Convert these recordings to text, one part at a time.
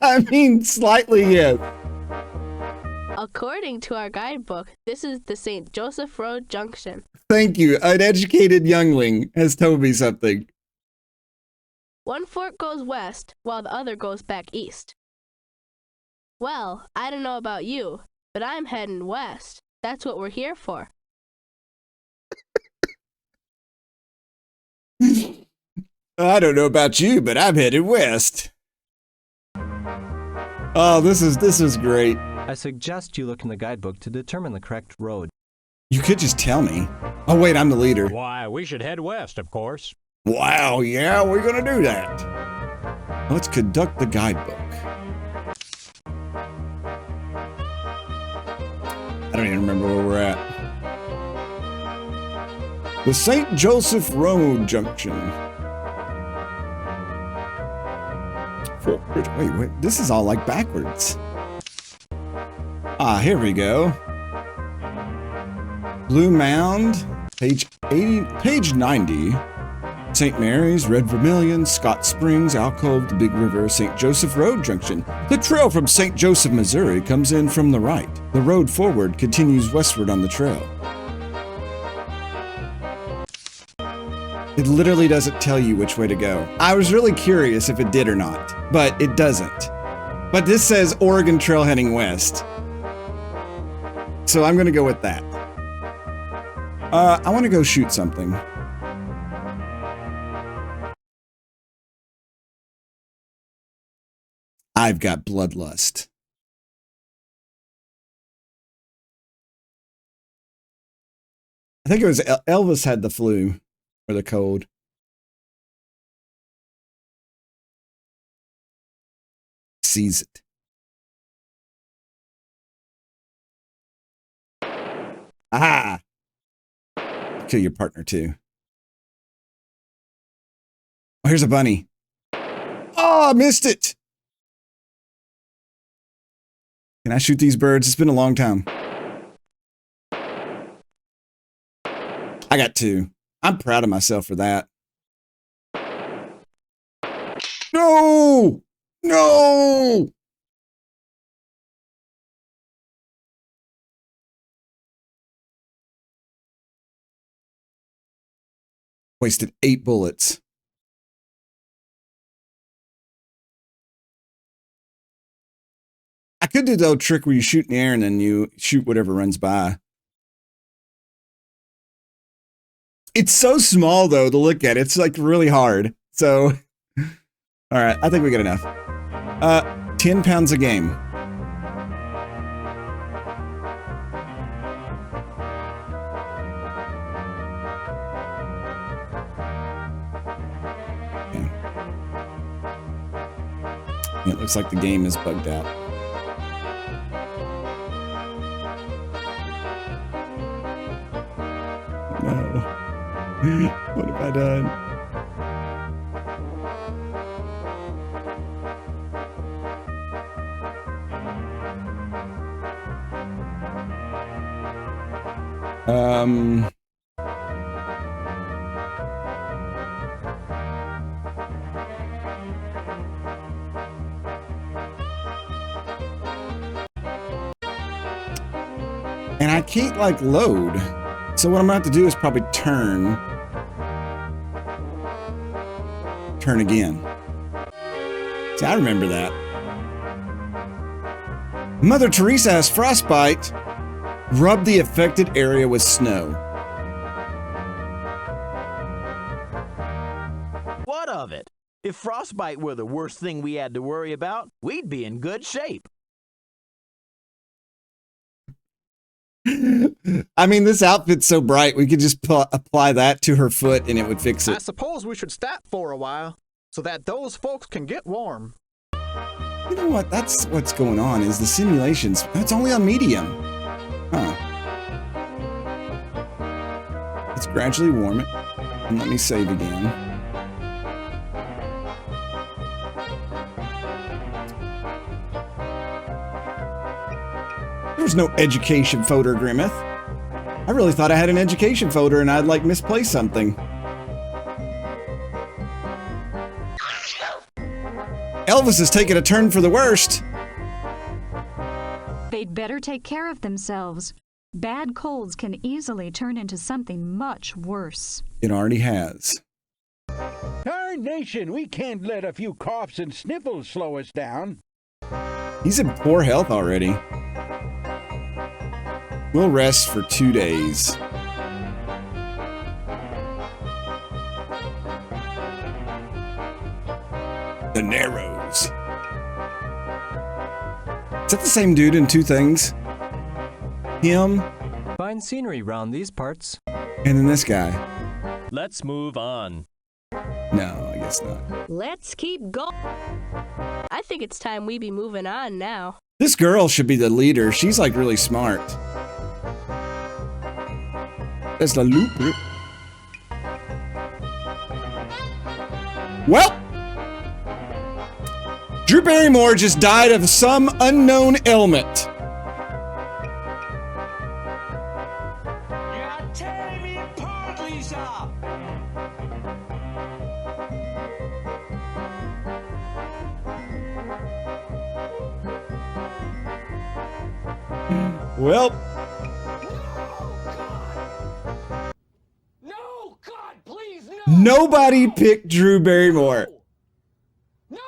I mean, slightly, yes. According to our guidebook, this is the St. Joseph Road Junction. Thank you. An educated youngling has told me something. One fork goes west, while the other goes back east. Well, I don't know about you, but I'm heading west. That's what we're here for. I don't know about you, but I'm headed west. Oh, this is great. I suggest you look in the guidebook to determine the correct road. You could just tell me. Oh, wait, I'm the leader. Why, we should head west, of course. Wow, yeah, we're gonna do that. Let's conduct the guidebook. I don't even remember where we're at. The St. Joseph Road Junction. Wait, this is all like backwards. Ah, here we go. Blue Mound, page 90. St. Mary's, Red Vermilion, Scott Springs, Alcove, the Big River, St. Joseph Road Junction. The trail from St. Joseph, Missouri comes in from the right. The road forward continues westward on the trail. It literally doesn't tell you which way to go. I was really curious if it did or not, but it doesn't. But this says Oregon Trail heading west. So I'm gonna go with that. I wanna go shoot something. I've got bloodlust. I think it was Elvis had the flu or the cold. Seize it. Aha! Kill your partner too. Oh, here's a bunny. Oh, I missed it. Can I shoot these birds? It's been a long time. I got two. I'm proud of myself for that. No! No! Wasted 8 bullets. I could do the old trick where you shoot in the air and then you shoot whatever runs by. It's so small though to look at. It's like really hard. So, all right, I think we got enough. 10 pounds a game. Yeah, it looks like the game is bugged out. No. What have I done? And I can't like load. So what I'm gonna have to do is probably turn again. See, I remember that. Mother Teresa has frostbite. Rub the affected area with snow. What of it? If frostbite were the worst thing we had to worry about, we'd be in good shape. I mean, this outfit's so bright, we could just apply that to her foot and it would fix it. I suppose we should stop for a while so that those folks can get warm. You know what? That's what's going on is the simulations. It's only on medium. Huh. Let's gradually warm it. And let me save again. There's no education folder, Grimmeth. I really thought I had an education folder and I'd like misplaced something. Elvis is taking a turn for the worst. They'd better take care of themselves. Bad colds can easily turn into something much worse. It already has. Darnation, we can't let a few coughs and sniffles slow us down. He's in poor health already. We'll rest for 2 days. The Narrows. Is that the same dude in Two Things? Him, Fine scenery round these parts. and then this guy. Let's move on. No, I guess not. Let's keep going. I think it's time we be moving on now. This girl should be the leader. She's like really smart. That's the loop. Well, Drew Barrymore just died of some unknown ailment. You're tearing me apart, Lisa! Well, No, God, please, no! nobody picked Drew Barrymore. No!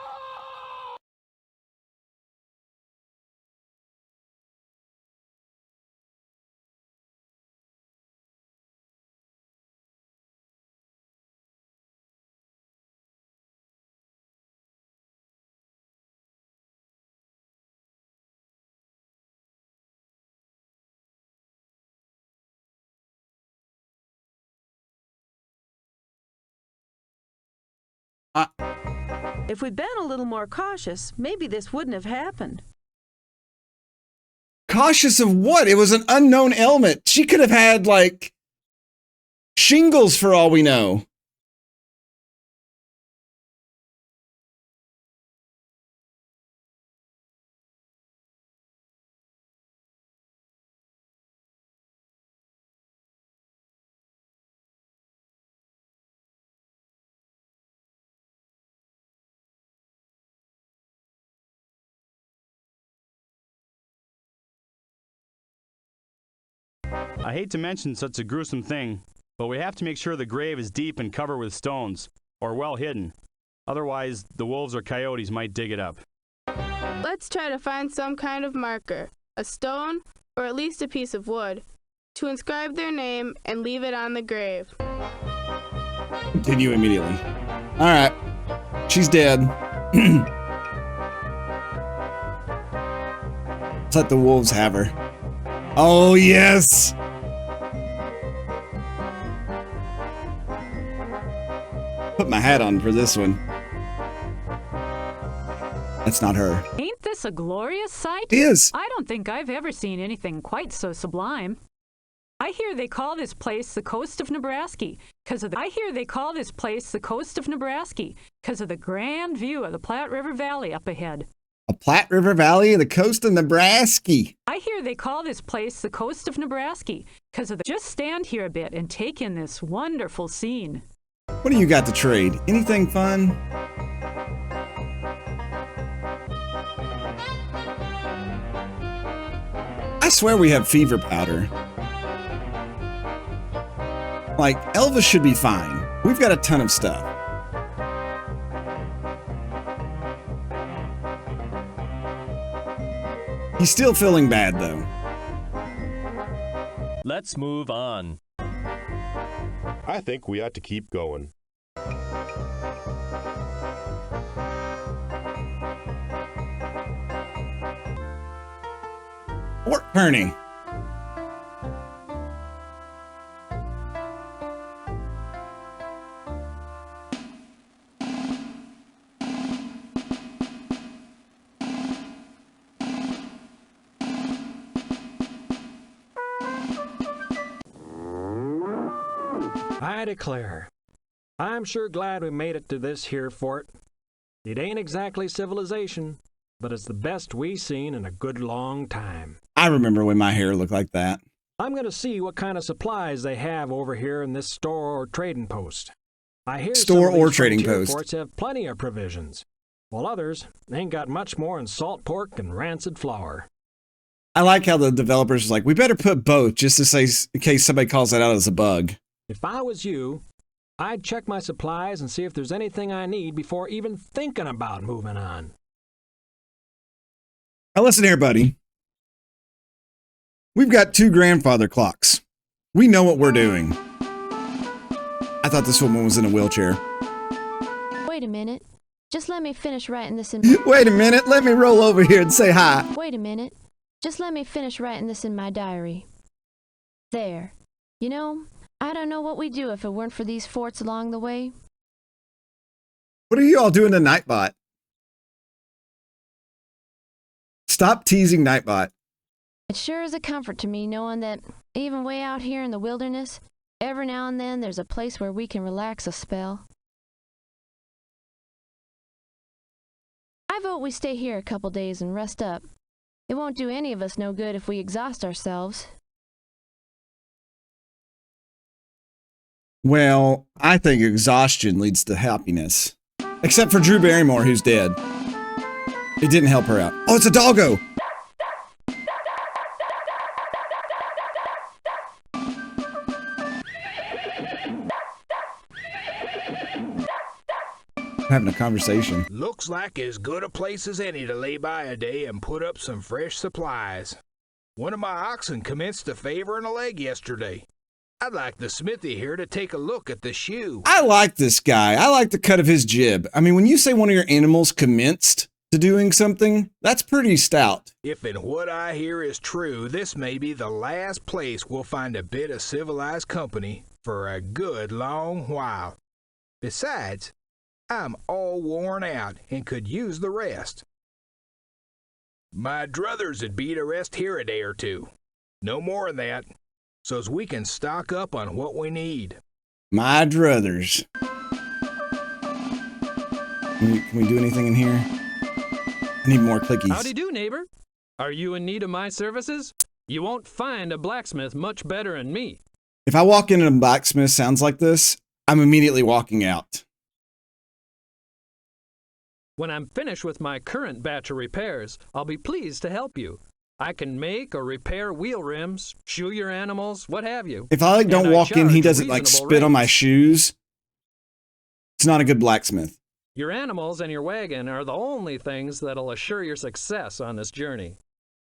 If we'd been a little more cautious, maybe this wouldn't have happened. Cautious of what? It was an unknown ailment. She could have had, like, shingles for all we know. I hate to mention such a gruesome thing, but we have to make sure the grave is deep and covered with stones, or well hidden. Otherwise, the wolves or coyotes might dig it up. Let's try to find some kind of marker, a stone, or at least a piece of wood, to inscribe their name and leave it on the grave. Continue immediately. All right. She's dead. Let's let the wolves have her. Oh, yes. Put my hat on for this one. That's not her. Ain't this a glorious sight? It is. I don't think I've ever seen anything quite so sublime. I hear they call this place the coast of Nebraska because of the grand view of the Platte River Valley up ahead. A Platte River Valley, the coast of Nebraska. I hear they call this place the coast of Nebraska because of the... Just stand here a bit and take in this wonderful scene. What do you got to trade? Anything fun? I swear we have fever powder. Like, Elvis should be fine. We've got a ton of stuff. He's still feeling bad, though. Let's move on. I think we ought to keep going. Fort Kearney. I declare, I'm sure glad we made it to this here fort. It ain't exactly civilization, but it's the best we seen in a good long time. I remember when my hair looked like that. I'm going to see what kind of supplies they have over here in this store or trading post. I hear Store some of or these trading frontier post. forts have plenty of provisions. while others ain't got much more than salt pork and rancid flour. I like how the developers are like, we better put both just to say, in case somebody calls that out as a bug. If I was you, I'd check my supplies and see if there's anything I need before even thinking about moving on. Now listen here, buddy. We've got 2 grandfather clocks. We know what we're doing. I thought this woman was in a wheelchair. Wait a minute. Just let me finish writing this in... Wait a minute. Let me roll over here and say hi. Wait a minute. Just let me finish writing this in my diary. There. You know, I don't know what we'd do if it weren't for these forts along the way. What are you all doing to Nightbot? Stop teasing Nightbot. It sure is a comfort to me knowing that even way out here in the wilderness, every now and then there's a place where we can relax a spell. I vote we stay here a couple days and rest up. It won't do any of us no good if we exhaust ourselves. Well, I think exhaustion leads to happiness. Except for Drew Barrymore, who's dead. It didn't help her out. Oh, it's a doggo! Having a conversation. Looks like as good a place as any to lay by a day and put up some fresh supplies. One of my oxen commenced a favor and a leg yesterday. I'd like the smithy here to take a look at the shoe. I like this guy. I like the cut of his jib. I mean, when you say one of your animals commenced to doing something, that's pretty stout. If in what I hear is true, this may be the last place we'll find a bit of civilized company for a good long while. Besides, I'm all worn out and could use the rest. My druthers would be to rest here a day or two. No more than that, so's we can stock up on what we need. My druthers. Can we do anything in here? I need more clickies. Howdy do, neighbor. Are you in need of my services? You won't find a blacksmith much better than me. If I walk in and a blacksmith sounds like this, I'm immediately walking out. When I'm finished with my current batch of repairs, I'll be pleased to help you. I can make or repair wheel rims, shoe your animals, what have you. If I don't walk in, he doesn't like spit on my shoes. It's not a good blacksmith. Your animals and your wagon are the only things that'll assure your success on this journey.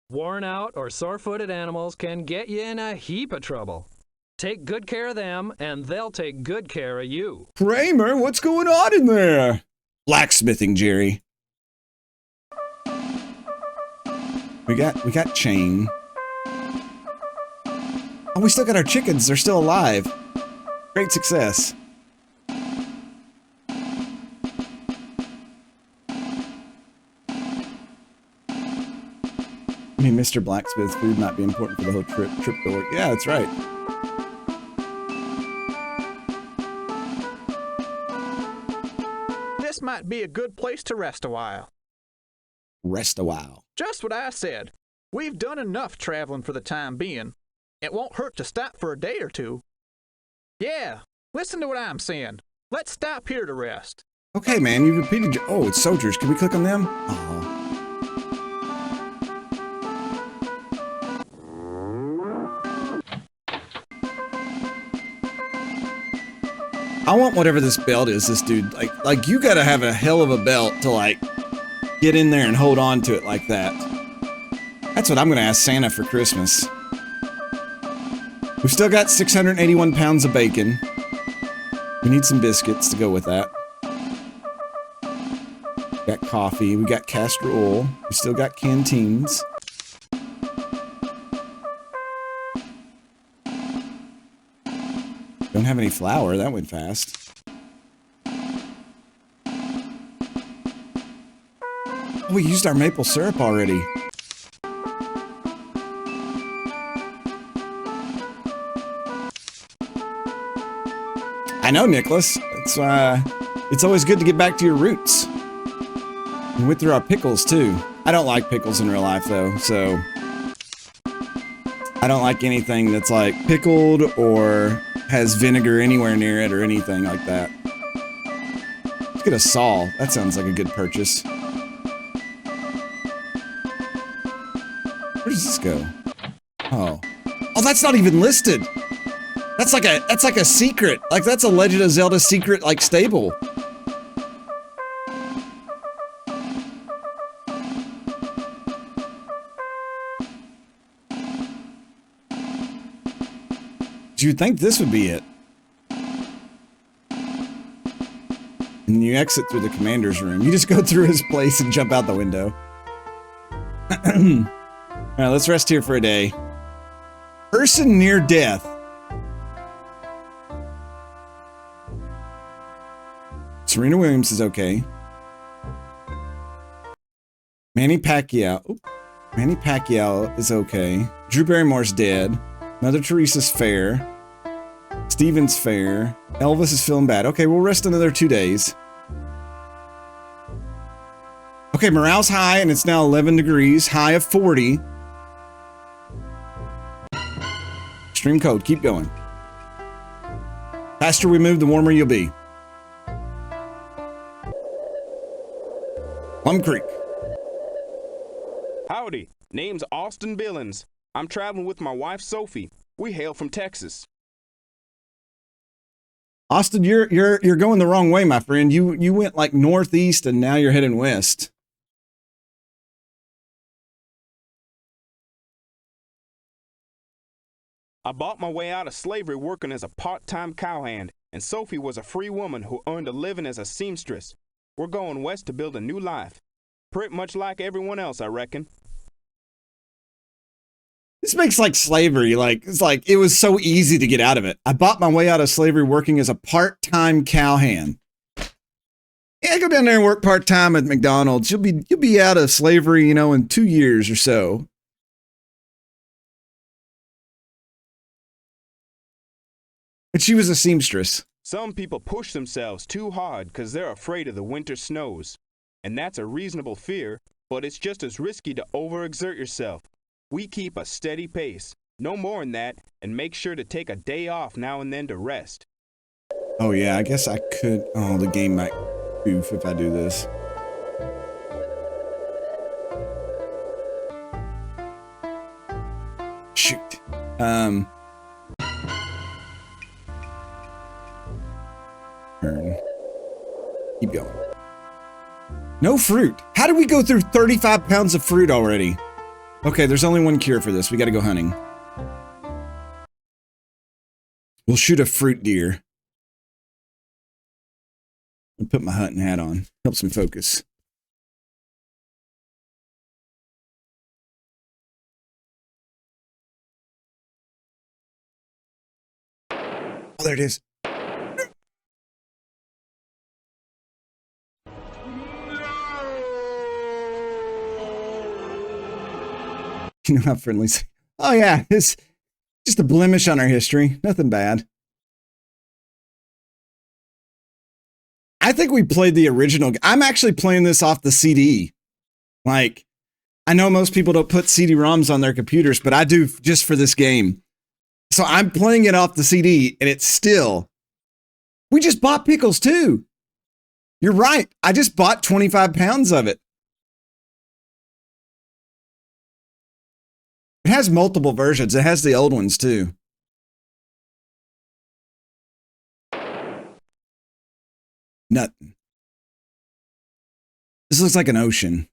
Worn out or sore-footed animals can get you in a heap of trouble. Take good care of them, and they'll take good care of you. Kramer, what's going on in there? Blacksmithing, Jerry. We got chain. Oh, we still got our chickens. They're still alive. Great success. I mean, Mr. Blacksmith's food not be important for the whole trip to work. Yeah, that's right. This might be a good place to rest a while. Rest a while. Just what I said. We've done enough traveling for the time being. It won't hurt to stop for a day or two. Yeah, listen to what I'm saying. Let's stop here to rest. Okay, man, you repeated your... Oh, it's soldiers. Can we click on them? Oh. I want whatever this belt is, this dude. Like you gotta have a hell of a belt to, like, get in there and hold on to it like that. That's what I'm gonna ask Santa for Christmas. We've still got 681 pounds of bacon. We need some biscuits to go with that. Got coffee. We got castor oil. We still got canteens. Don't have any flour. That went fast. Oh, we used our maple syrup already. I know, Nicholas. It's always good to get back to your roots. We went through our pickles, too. I don't like pickles in real life, though, so... I don't like anything that's, like, pickled or has vinegar anywhere near it or anything like that. Let's get a saw. That sounds like a good purchase. Where does this go? Oh. Oh, that's not even listed. That's like a secret. Like that's a Legend of Zelda secret like stable. You'd think this would be it. And then you exit through the commander's room. You just go through his place and jump out the window. Alright, let's rest here for a day. Person near death. Serena Williams is okay. Manny Pacquiao. Oop. Manny Pacquiao is okay. Drew Barrymore's dead. Mother Teresa's fair. Steven's fair. Elvis is feeling bad. Okay, we'll rest another 2 days. Okay, morale's high and it's now 11 degrees. High of 40. Extreme cold. Keep going. Faster we move, the warmer you'll be. Plum Creek. Howdy. Name's Austin Billings. I'm traveling with my wife Sophie. We hail from Texas. Austin, you're going the wrong way, my friend. You went like northeast and now you're heading west. I bought my way out of slavery working as a part-time cowhand, and Sophie was a free woman who earned a living as a seamstress. We're going west to build a new life. Pretty much like everyone else, I reckon. This makes like slavery, like it's like it was so easy to get out of it. I bought my way out of slavery working as a part-time cowhand. Yeah, go down there and work part-time at McDonald's. You'll be out of slavery, you know, in 2 years or so. But she was a seamstress. Some people push themselves too hard because they're afraid of the winter snows. And that's a reasonable fear, but it's just as risky to overexert yourself. We keep a steady pace, no more than that, and make sure to take a day off now and then to rest. Oh yeah, I guess I could. Oh, the game might goof if I do this. Shoot. Turn. Keep going. No fruit. How did we go through 35 pounds of fruit already? Okay, there's only one cure for this. We gotta go hunting. We'll shoot a fruit deer. I'll put my hunting hat on. Helps me focus. Oh, there it is. You know how friendly. Oh yeah, it's just a blemish on our history. Nothing bad. I think we played the original. I'm actually playing this off the CD. Like, I know most people don't put CD-ROMs on their computers, but I do just for this game. So I'm playing it off the CD, and it's still. We just bought pickles too. You're right. I just bought 25 pounds of it. It has multiple versions. It has the old ones too. Nothing. This looks like an ocean.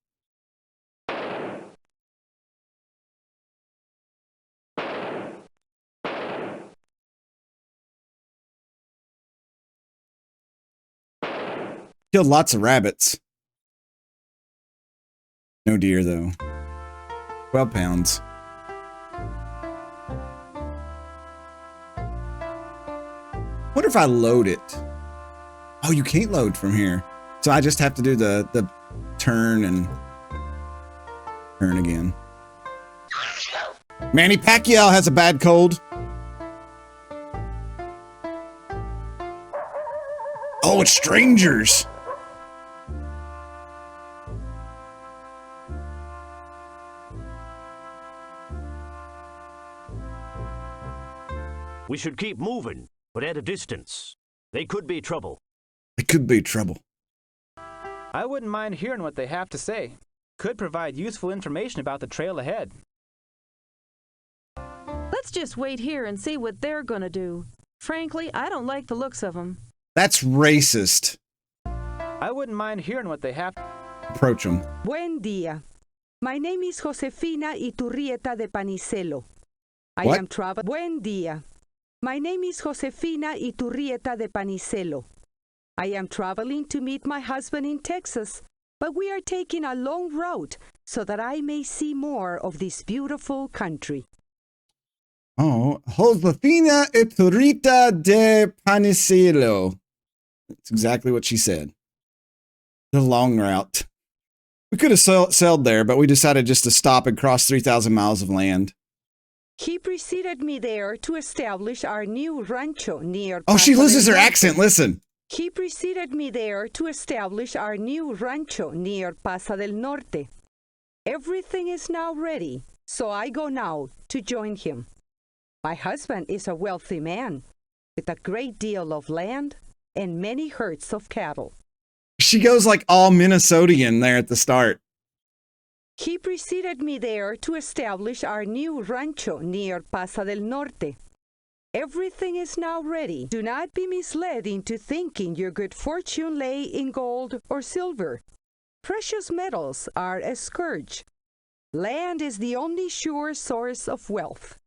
Killed lots of rabbits. No deer though. 12 pounds. What if I load it? Oh, you can't load from here. So I just have to do the turn and turn again. Manny Pacquiao has a bad cold. Oh, it's strangers. We should keep moving, but at a distance. They could be trouble. It could be trouble. I wouldn't mind hearing what they have to say. Could provide useful information about the trail ahead. Let's just wait here and see what they're gonna do. Frankly, I don't like the looks of them. That's racist. I wouldn't mind hearing what they have. Approach them. Buen día. My name is Josefina Iturrieta de Panicelo. I What? am traveling. Buen día. My name is Josefina Iturrieta de Panicelo. I am traveling to meet my husband in Texas, but we are taking a long route so that I may see more of this beautiful country. Oh, Josefina Iturrita de Panicelo. That's exactly what she said. The long route. We could have sailed there, but we decided just to stop and cross 3,000 miles of land. He preceded me there to establish our new rancho near... Oh, she Paso loses del her Norte. accent. Listen. He preceded me there to establish our new rancho near Paso del Norte. Everything is now ready, so I go now to join him. My husband is a wealthy man with a great deal of land and many herds of cattle. She goes like all Minnesotian there at the start. He preceded me there to establish our new rancho near Paso del Norte. Everything is now ready. Do not be misled into thinking your good fortune lay in gold or silver. Precious metals are a scourge. Land is the only sure source of wealth.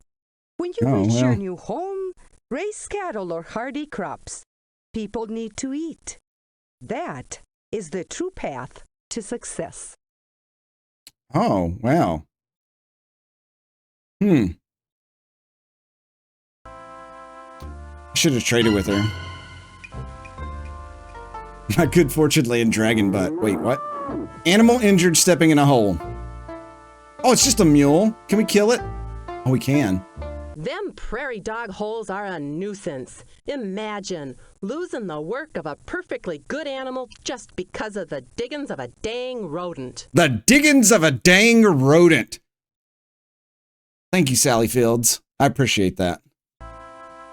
When you reach your new home, raise cattle or hardy crops. People need to eat. That is the true path to success. Oh, wow. Should have traded with her. My good fortune lay in dragon butt. Wait, what? Animal injured stepping in a hole. Oh, it's just a mule. Can we kill it? Oh, we can. Them prairie dog holes are a nuisance. Imagine losing the work of a perfectly good animal just because of the diggins of a dang rodent. The diggins of a dang rodent. Thank you, Sally Fields. I appreciate that.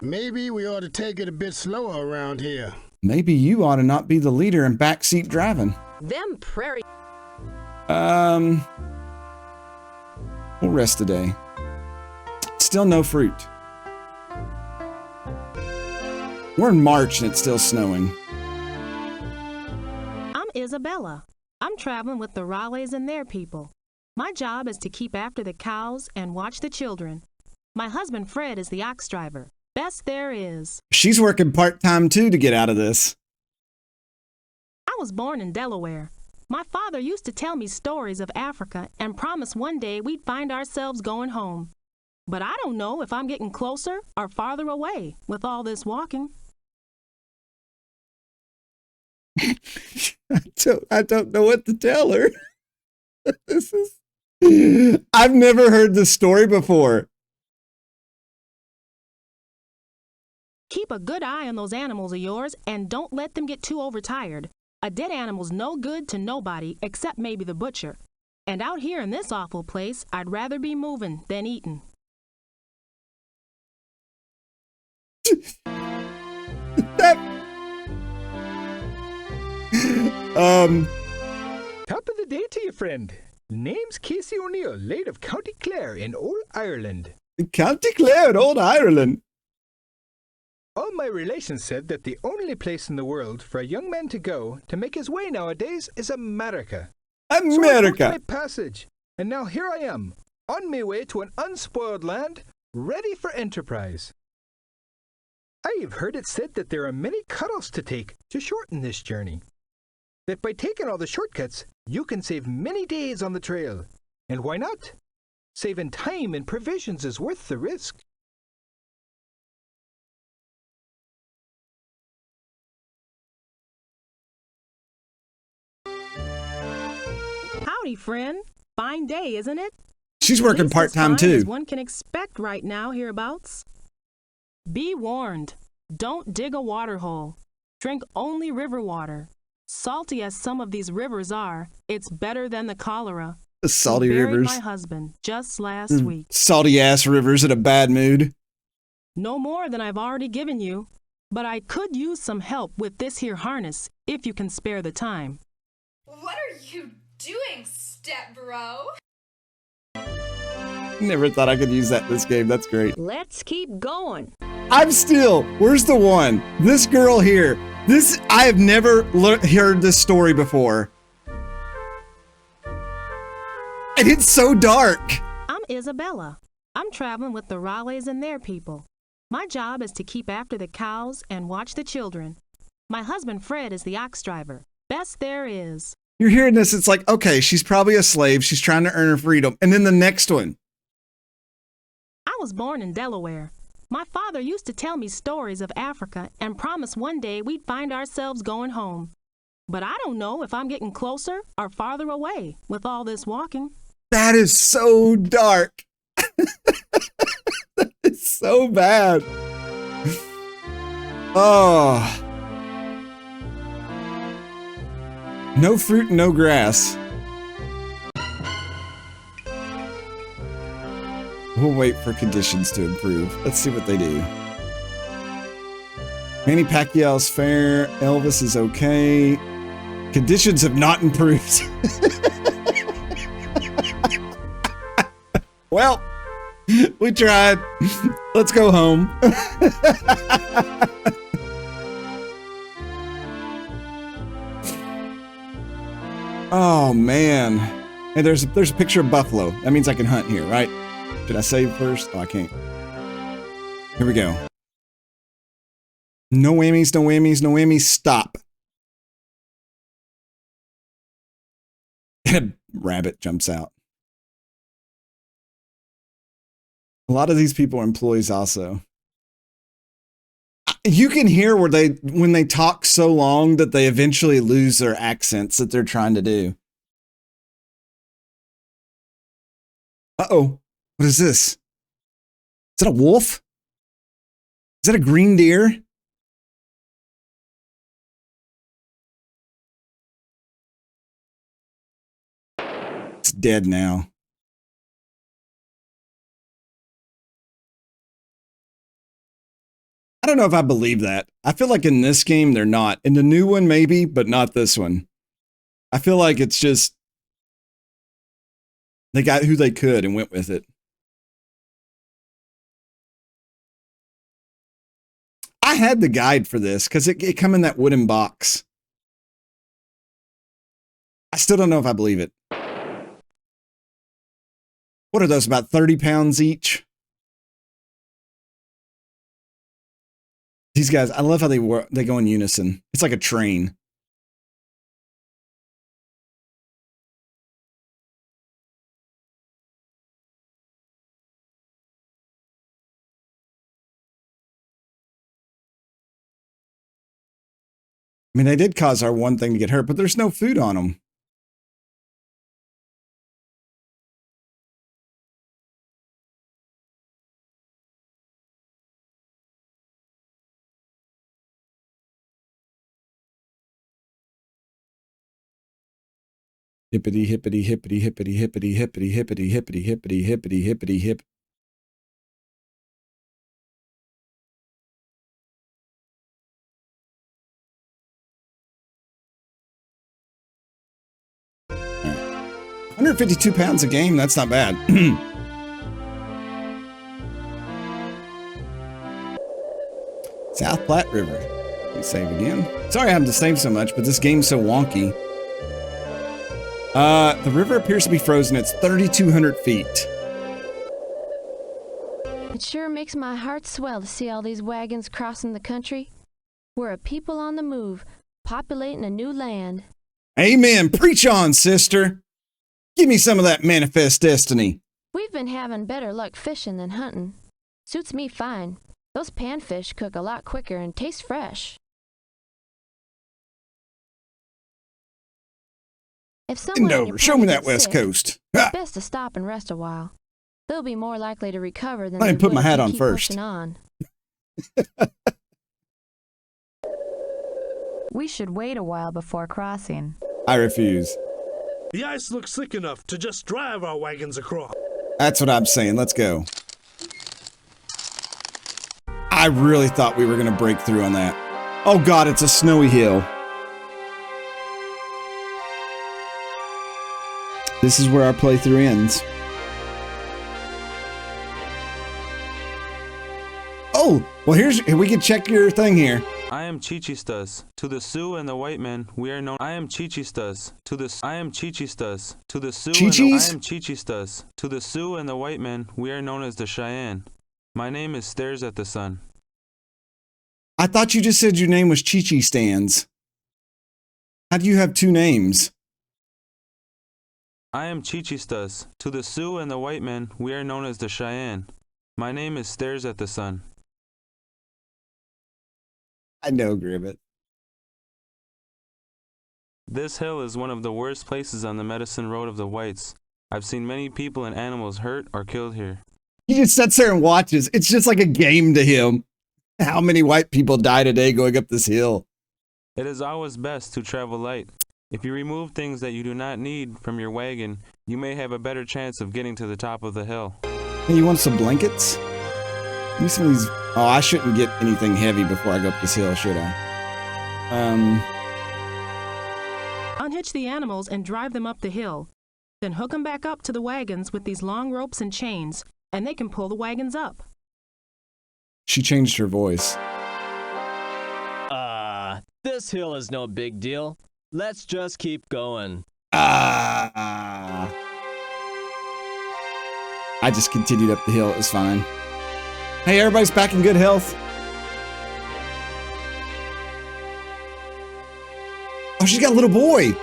Maybe we ought to take it a bit slower around here. Maybe you ought to not be the leader in backseat driving. Them prairie... We'll rest today. Still no fruit. We're in March and it's still snowing. I'm Isabella. I'm traveling with the Raleighs and their people. My job is to keep after the cows and watch the children. My husband Fred is the ox driver. Best there is. She's working part-time too to get out of this. I was born in Delaware. My father used to tell me stories of Africa and promise one day we'd find ourselves going home. But I don't know if I'm getting closer or farther away with all this walking. I don't know what to tell her. I've never heard this story before. Keep a good eye on those animals of yours and don't let them get too overtired. A dead animal's no good to nobody except maybe the butcher. And out here in this awful place, I'd rather be moving than eating. Top of the day to you, friend. Name's Casey O'Neill, late of County Clare in Old Ireland. County Clare in Old Ireland. All my relations said that the only place in the world for a young man to go to make his way nowadays is America. America. So I booked my passage, and now here I am, on my way to an unspoiled land, ready for enterprise. I've heard it said that there are many cutoffs to take to shorten this journey. That by taking all the shortcuts, you can save many days on the trail. And why not? Saving time and provisions is worth the risk. Howdy, friend. Fine day, isn't it? She's working At least as part-time fine too. as one can expect right now hereabouts. Be warned. Don't dig a water hole. Drink only river water. Salty as some of these rivers are, it's better than the cholera. The salty He buried rivers. my husband just last week. Salty ass rivers in a bad mood. No more than I've already given you, but I could use some help with this here harness if you can spare the time. What are you doing, step bro? Never thought I could use that in this game. That's great. Let's keep going. Where's the one? This girl here. I have never heard this story before. And it's so dark. I'm Isabella. I'm traveling with the Raleighs and their people. My job is to keep after the cows and watch the children. My husband Fred is the ox driver. Best there is. You're hearing this, it's like, okay, she's probably a slave. She's trying to earn her freedom. And then the next one. I was born in Delaware. My father used to tell me stories of Africa and promise one day we'd find ourselves going home. But I don't know if I'm getting closer or farther away with all this walking. That is so dark. It's so bad. Oh. No fruit, no grass. We'll wait for conditions to improve. Let's see what they do. Manny Pacquiao's fair. Elvis is okay. Conditions have not improved. Well, we tried. Let's go home. Oh, man. Hey, there's a picture of buffalo. That means I can hunt here, right? Should I save first? Oh, I can't. Here we go. No whammies, no whammies, no whammies. Stop. And a rabbit jumps out. A lot of these people are employees also. You can hear when they talk so long that they eventually lose their accents that they're trying to do. Uh-oh. What is this? Is that a wolf? Is that a green deer? It's dead now. I don't know if I believe that. I feel like in this game, they're not. In the new one, maybe, but not this one. I feel like it's just they got who they could and went with it. I had the guide for this because it come in that wooden box. I still don't know if I believe it. What are those, about 30 pounds each? These guys, I love how they go in unison. It's like a train. I mean, they did cause our one thing to get hurt, but there's no food on them. Hippity, hippity, hippity, hippity, hippity, hippity, hippity, hippity, hippity, hippity, hippity, hip. Right. 152 pounds a game, that's not bad. South Platte River. Let me save again. Sorry I have to save so much, but this game's so wonky. The river appears to be frozen. It's 3,200 feet. It sure makes my heart swell to see all these wagons crossing the country. We're a people on the move, populating a new land. Amen. Preach on, sister. Give me some of that manifest destiny. We've been having better luck fishing than hunting. Suits me fine. Those panfish cook a lot quicker and taste fresh. If someone on your show me that gets West sick, Coast. It's best to stop and rest a while. They'll be more likely to recover than I they put would my if hat you on keep first. pushing on. We should wait a while before crossing. I refuse. The ice looks thick enough to just drive our wagons across. That's what I'm saying. Let's go. I really thought we were going to break through on that. Oh God, it's a snowy hill. This is where our playthrough ends. Oh, well, we can check your thing here. I am Chichistas. To the Sioux and the white men, we are known. I am Chichistas. To the I am Chichistas. To the Sioux and the I am Chichistas. To the Sioux and the white men, we are known as the Cheyenne. My name is Stares at the Sun. I thought you just said your name was Chi-Chi Stands. How do you have two names? I am Chichistas. To the Sioux and the white men, we are known as the Cheyenne. My name is Stares at the Sun. I know, Gribbet. This hill is one of the worst places on the Medicine Road of the Whites. I've seen many people and animals hurt or killed here. He just sits there and watches. It's just like a game to him. How many white people die today going up this hill? It is always best to travel light. If you remove things that you do not need from your wagon, you may have a better chance of getting to the top of the hill. Hey, you want some blankets? Give me some of these. Oh, I shouldn't get anything heavy before I go up this hill, should I? Unhitch the animals and drive them up the hill. Then hook them back up to the wagons with these long ropes and chains, and they can pull the wagons up. She changed her voice. This hill is no big deal. Let's just keep going. I just continued up the hill. It was fine. Hey, everybody's back in good health. Oh, she's got a little boy.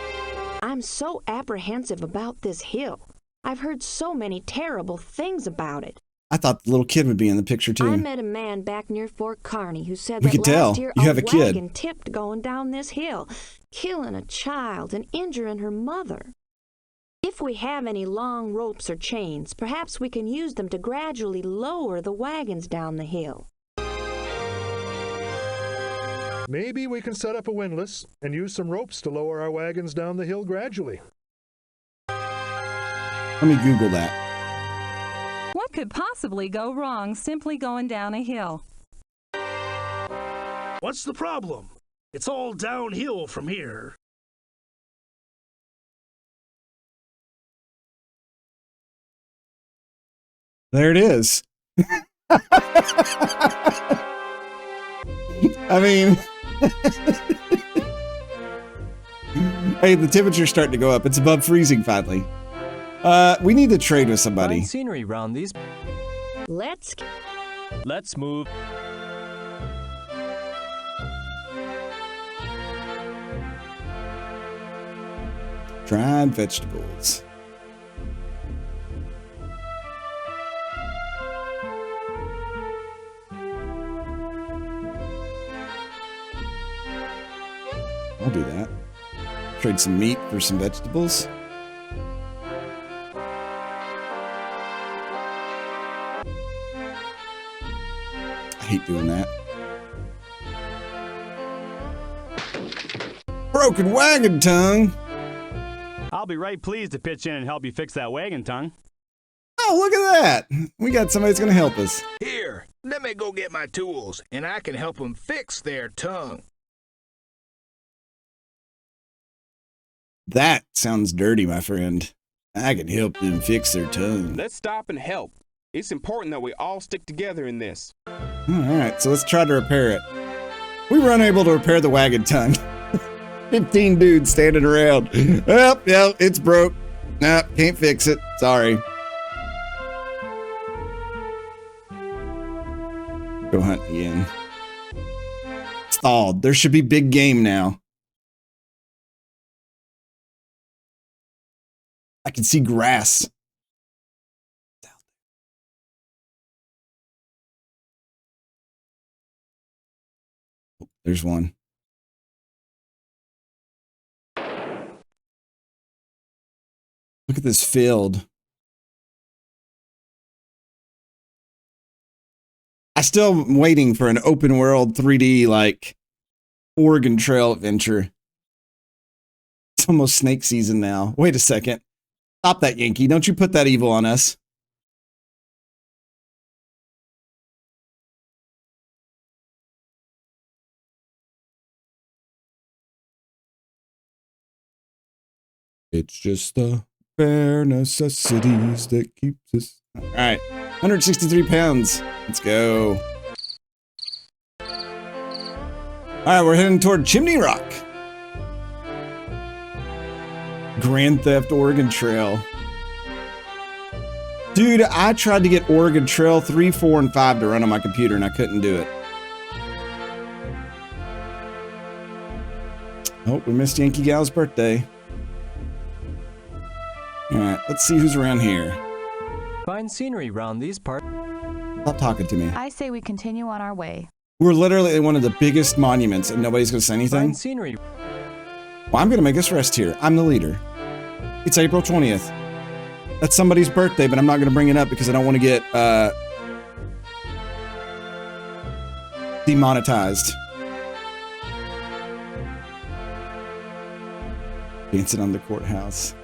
I'm so apprehensive about this hill. I've heard so many terrible things about it. I thought the little kid would be in the picture too. I met a man back near Fort Kearney who said We that could tell. last year You have a kid. wagon tipped going down this hill, killing a child and injuring her mother. If we have any long ropes or chains, perhaps we can use them to gradually lower the wagons down the hill. Maybe we can set up a windlass and use some ropes to lower our wagons down the hill gradually. Let me Google that. What could possibly go wrong simply going down a hill? What's the problem? It's all downhill from here. There it is. I mean, hey, the temperature's starting to go up. It's above freezing finally. We need to trade with somebody. Fine scenery round these. Let's move. Dried vegetables. I'll do that. Trade some meat for some vegetables. I hate doing that. Broken wagon tongue. I'll be right pleased to pitch in and help you fix that wagon tongue. Oh, look at that. We got somebody that's going to help us. Here, let me go get my tools, and I can help them fix their tongue. That sounds dirty, my friend. I can help them fix their tongue. Let's stop and help. It's important that we all stick together in this. All right, so let's try to repair it. We were unable to repair the wagon tongue. 15 dudes standing around. Well, yeah, it's broke. Nah, can't fix it. Sorry. Go hunt again. Stalled. There should be big game now. I can see grass. There's one. Look at this field. I still am waiting for an open world 3D like Oregon Trail adventure. It's almost snake season now. Wait a second. Stop that, Yankee. Don't you put that evil on us. It's just a Bare necessities that keeps us. All right, 163 pounds. Let's go. All right, we're heading toward Chimney Rock. Grand Theft Oregon Trail. Dude, I tried to get Oregon Trail 3, 4, and 5 to run on my computer, and I couldn't do it. Oh, we missed Yankee Gal's birthday. All right, let's see who's around here. Fine scenery round these parts. Stop talking to me. I say we continue on our way. We're literally at one of the biggest monuments, and nobody's going to say anything. Fine scenery. Well, I'm going to make us rest here. I'm the leader. It's April 20th. That's somebody's birthday, but I'm not going to bring it up because I don't want to get demonetized. Dancing on the courthouse.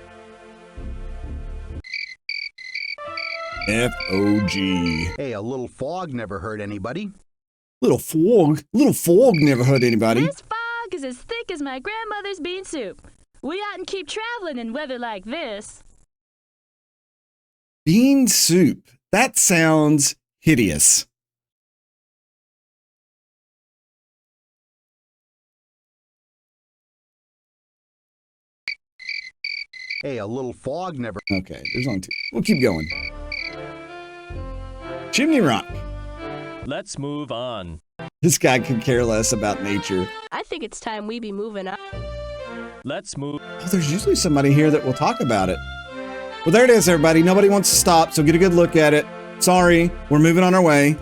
F-O-G. Hey, a little fog never hurt anybody. Little fog never hurt anybody. This fog is as thick as my grandmother's bean soup. We oughtn't keep traveling in weather like this. Bean soup. That sounds hideous. Hey, a little fog never... Okay, there's only two. We'll keep going. Chimney Rock. Let's move on. This guy could care less about nature. I think it's time we be moving on. Let's move. Oh, there's usually somebody here that will talk about it. Well, there it is, everybody. Nobody wants to stop, so get a good look at it. Sorry, we're moving on our way.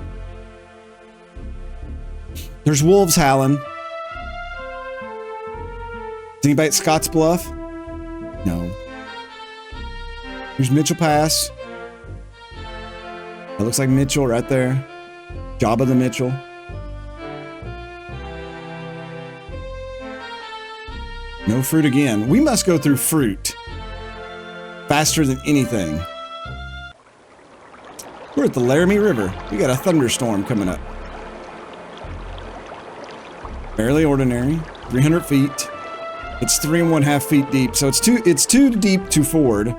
There's wolves howling. Is anybody at Scotts Bluff? No. Here's Mitchell Pass. That looks like Mitchell right there. Jabba the Mitchell. No fruit again. We must go through fruit faster than anything. We're at the Laramie River. We got a thunderstorm coming up. Fairly ordinary. 300 feet. It's 3.5 feet deep, so it's too deep to ford.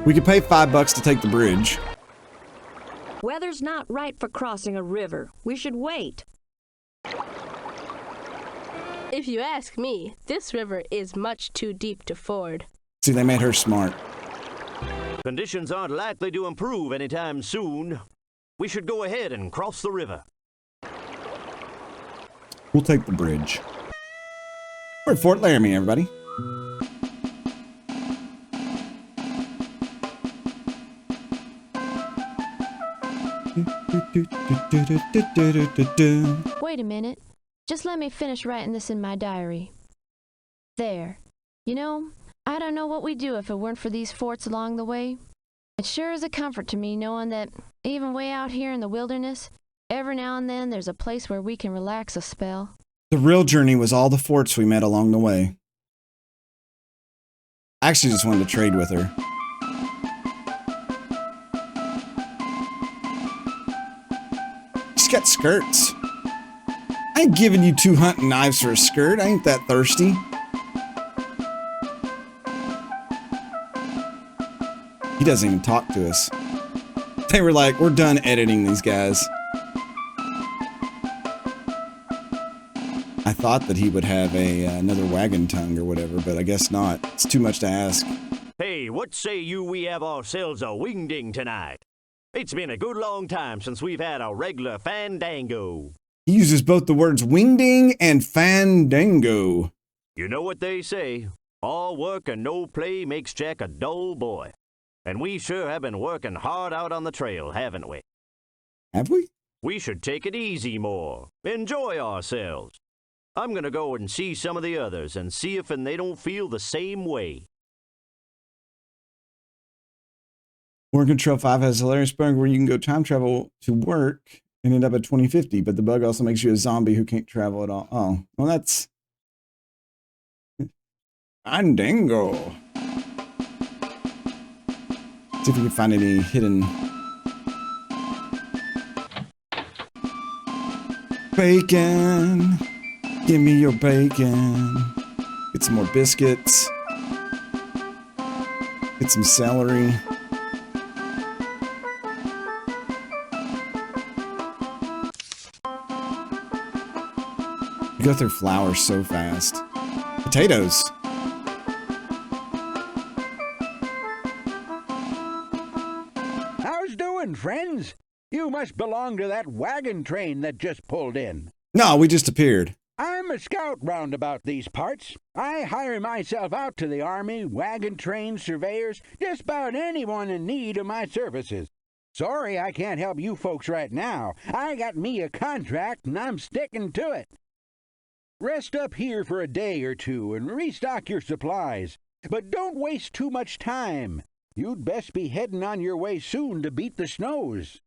We could pay $5 to take the bridge. Weather's not right for crossing a river. We should wait. If you ask me, this river is much too deep to ford. See, they made her smart. Conditions aren't likely to improve anytime soon. We should go ahead and cross the river. We'll take the bridge. We're at Fort Laramie, everybody. Wait a minute. Just let me finish writing this in my diary. There. You know, I don't know what we'd do if it weren't for these forts along the way. It sure is a comfort to me knowing that even way out here in the wilderness, every now and then there's a place where we can relax a spell. The real journey was all the forts we met along the way. I actually just wanted to trade with her. She's got skirts. I ain't giving you 2 hunting knives for a skirt. I ain't that thirsty. He doesn't even talk to us. They were like, we're done editing these guys. I thought that he would have another wagon tongue or whatever, but I guess not. It's too much to ask. Hey, what say you we have ourselves a wingding tonight? It's been a good long time since we've had a regular fandango. He uses both the words wingding and fandango. You know what they say, all work and no play makes Jack a dull boy. And we sure have been working hard out on the trail, haven't we? Have we? We should take it easy more, enjoy ourselves. I'm gonna go and see some of the others and see if they don't feel the same way. Oregon Trail 5 has a hilarious bug where you can go time travel to work and end up at 2050, but the bug also makes you a zombie who can't travel at all. Oh, well that's... Fandango. See if we can find any hidden... Bacon! Give me your bacon. Get some more biscuits. Get need some celery. You go through flour so fast. Potatoes. How's doing, friends? You must belong to that wagon train that just pulled in. No, we just appeared. I'm a scout round about these parts. I hire myself out to the army, wagon train surveyors, just about anyone in need of my services. Sorry I can't help you folks right now. I got me a contract and I'm sticking to it. Rest up here for a day or two and restock your supplies. But don't waste too much time. You'd best be heading on your way soon to beat the snows.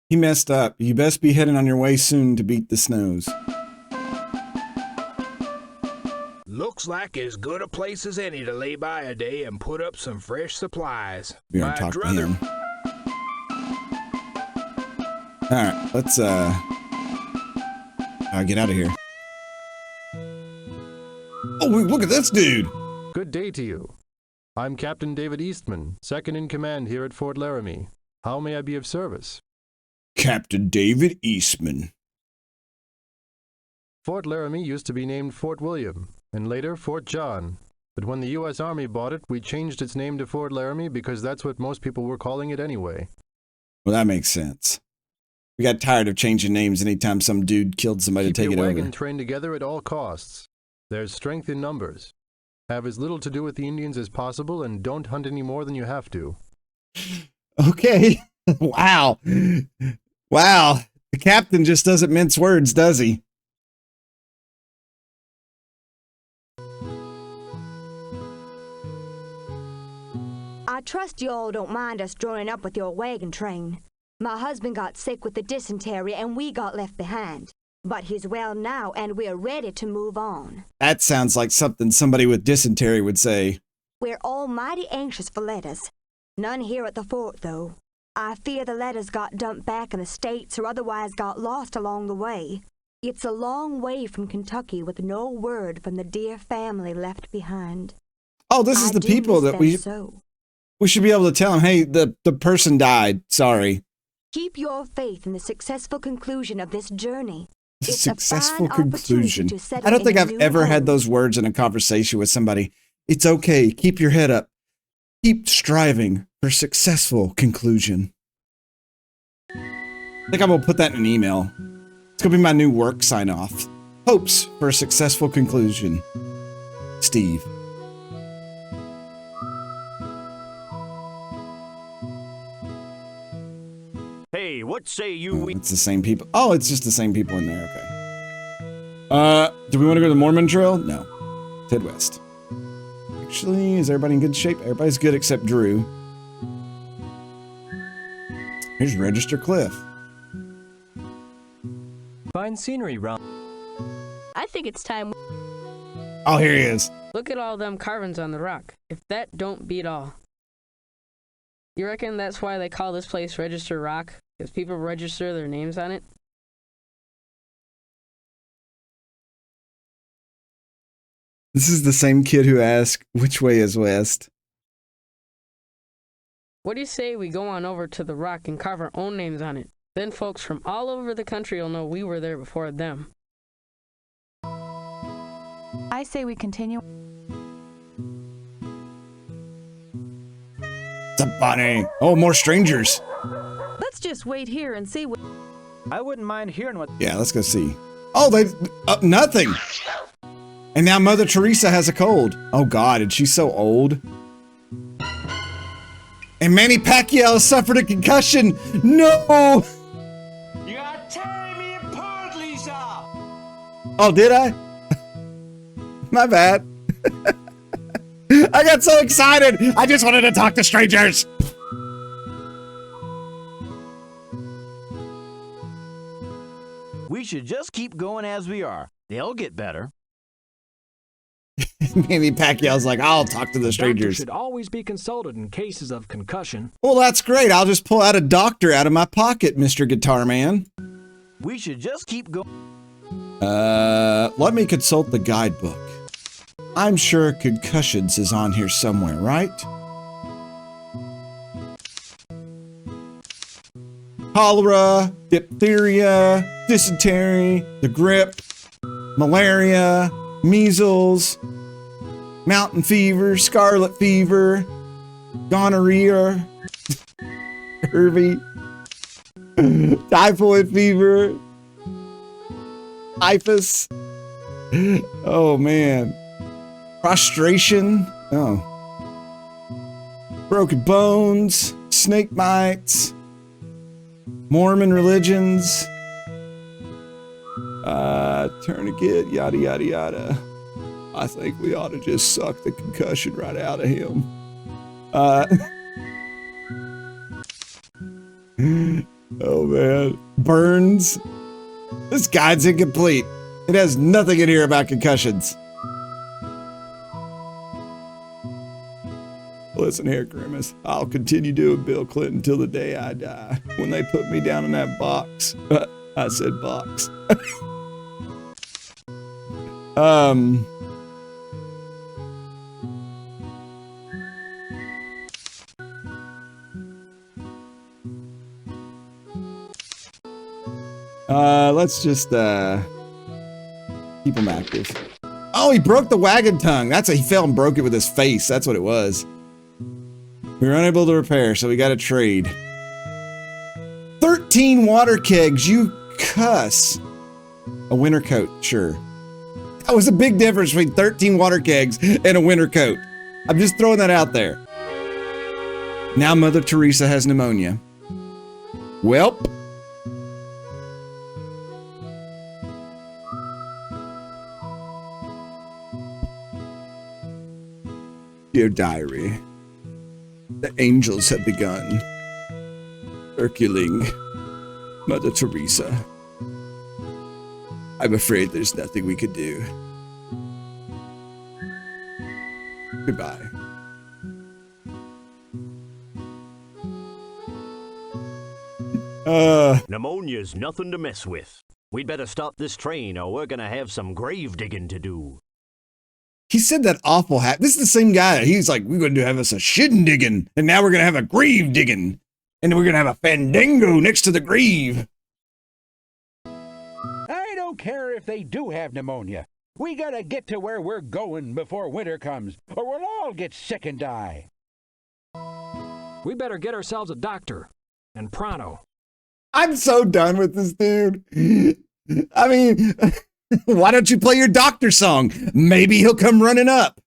He messed up. You best be heading on your way soon to beat the snows. Looks like as good a place as any to lay by a day and put up some fresh supplies. We don't talk to him. Alright, let's get out of here. Oh, look at this dude! Good day to you. I'm Captain David Eastman, second in command here at Fort Laramie. How may I be of service? Captain David Eastman. Fort Laramie used to be named Fort William, and later Fort John. But when the U.S. Army bought it, we changed its name to Fort Laramie because that's what most people were calling it anyway. Well, that makes sense. We got tired of changing names anytime some dude killed somebody to take it over. Keep your wagon trained together at all costs. There's strength in numbers. Have as little to do with the Indians as possible, and don't hunt any more than you have to. Okay. Wow. Wow. The captain just doesn't mince words, does he? I trust you all don't mind us joining up with your wagon train. My husband got sick with the dysentery and we got left behind. But he's well now and we're ready to move on. That sounds like something somebody with dysentery would say. We're all mighty anxious for letters. None here at the fort, though. I fear the letters got dumped back in the States or otherwise got lost along the way. It's a long way from Kentucky with no word from the dear family left behind. Oh, this is the people that we should be able to tell them, hey, the person died. Sorry. Keep your faith in the successful conclusion of this journey. It's successful conclusion. I don't think I've ever had those words in a conversation with somebody. It's okay. Keep your head up. Keep striving for successful conclusion. I think I'm going to put that in an email. It's going to be my new work sign-off. Hopes for a successful conclusion. Steve. Hey, what say you? It's the same people. Oh, it's just the same people in there. Okay. Do we want to go to the Mormon Trail? No. Head west. Actually, is everybody in good shape? Everybody's good except Drew. Here's Register Cliff. Fine scenery, Ron. I think it's time. Oh, here he is. Look at all them carvings on the rock. If that don't beat all. You reckon that's why they call this place Register Rock? Because people register their names on it? This is the same kid who asked, which way is west? What do you say we go on over to the rock and carve our own names on it? Then folks from all over the country will know we were there before them. I say we continue. It's a bunny. Oh, more strangers. Let's just wait here and see what... I wouldn't mind hearing what... Yeah, let's go see. Oh, they... nothing. And now Mother Teresa has a cold. Oh, God, and she's so old. And Manny Pacquiao suffered a concussion. No! You gotta tear me apart, Lisa! Oh, did I? My bad. I got so excited. I just wanted to talk to strangers. We should just keep going as we are. They'll get better. Manny Pacquiao's like, I'll talk to the strangers. Doctor should always be consulted in cases of concussion. Well, that's great. I'll just pull out a doctor out of my pocket, Mr. Guitar Man. We should just keep going. Let me consult the guidebook. I'm sure concussions is on here somewhere, right? Cholera, diphtheria, dysentery, the grip, malaria, measles, mountain fever, scarlet fever, gonorrhea, scurvy, typhoid fever, typhus. Oh man. Prostration. Oh. Broken bones, snake bites, Mormon religions, tourniquet, yada yada yada. I think we ought to just suck the concussion right out of him. Oh man. Burns. This guide's incomplete. It has nothing in here about concussions. Listen here, Grimace. I'll continue doing Bill Clinton till the day I die. When they put me down in that box. I said box. Let's just keep him active. Oh, he broke the wagon tongue. He fell and broke it with his face. That's what it was. We were unable to repair, so we got a trade. 13 water kegs, you cuss. A winter coat, sure. That was a big difference between 13 water kegs and a winter coat. I'm just throwing that out there. Now Mother Teresa has pneumonia. Welp. Dear diary, the angels have begun. Circling Mother Teresa. I'm afraid there's nothing we could do. Goodbye. Pneumonia's nothing to mess with. We'd better stop this train or we're gonna have some grave digging to do. He said that awful hat. This is the same guy. He's like, we're going to have us a shin digging, and now we're going to have a grave digging, and then we're going to have a fandango next to the grave. I don't care if they do have pneumonia. We gotta get to where we're going before winter comes, or we'll all get sick and die. We better get ourselves a doctor, and pronto. I'm so done with this dude. I mean... Why don't you play your doctor song? Maybe he'll come running up.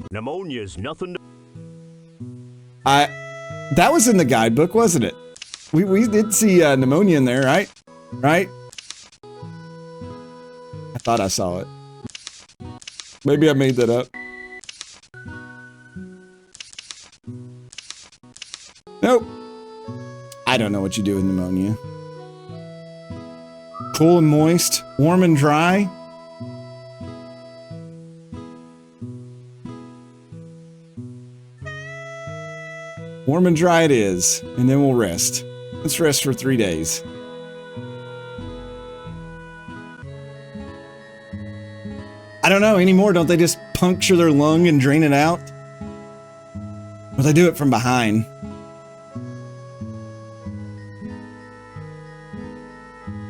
Pneumonia's nothing to... That was in the guidebook, wasn't it? We did see pneumonia in there, right? Right? I thought I saw it. Maybe I made that up. Nope. I don't know what you do with pneumonia. Cool and moist, warm and dry. Warm and dry it is, and then we'll rest. Let's rest for 3 days. I don't know anymore. Don't they just puncture their lung and drain it out? Or they do it from behind?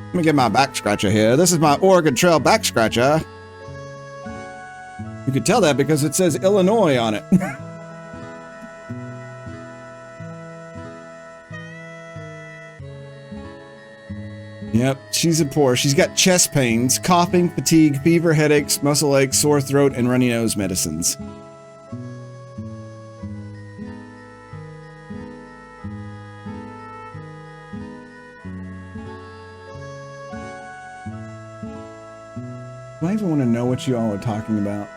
Let me get my back scratcher here. This is my Oregon Trail back scratcher. You can tell that because it says Illinois on it. Yep, she's a poor. She's got chest pains, coughing, fatigue, fever, headaches, muscle aches, sore throat, and runny nose medicines. Do I even want to know what you all are talking about?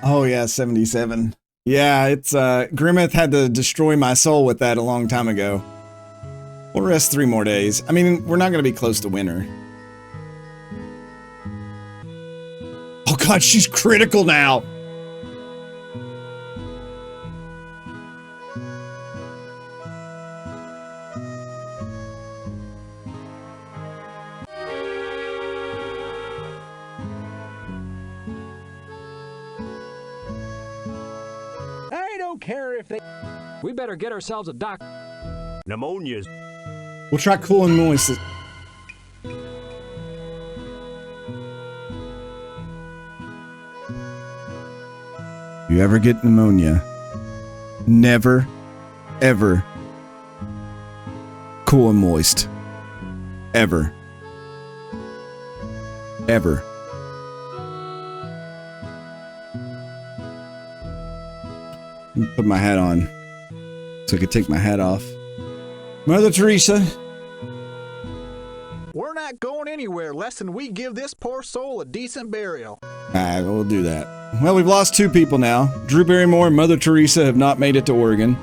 Oh yeah, 77. Yeah, it's Grimmeth had to destroy my soul with that a long time ago. We'll rest 3 more days. I mean, we're not going to be close to winter. Oh god, she's critical now. We better get ourselves a doctor. Pneumonia's. We'll try cool and moist. You ever get pneumonia, never, ever cool and moist. Ever. Ever. Put my hat on so I could take my hat off. Mother Teresa. We're not going anywhere less than we give this poor soul a decent burial. Alright, we'll do that. Well, we've lost 2 people now. Drew Barrymore and Mother Teresa have not made it to Oregon.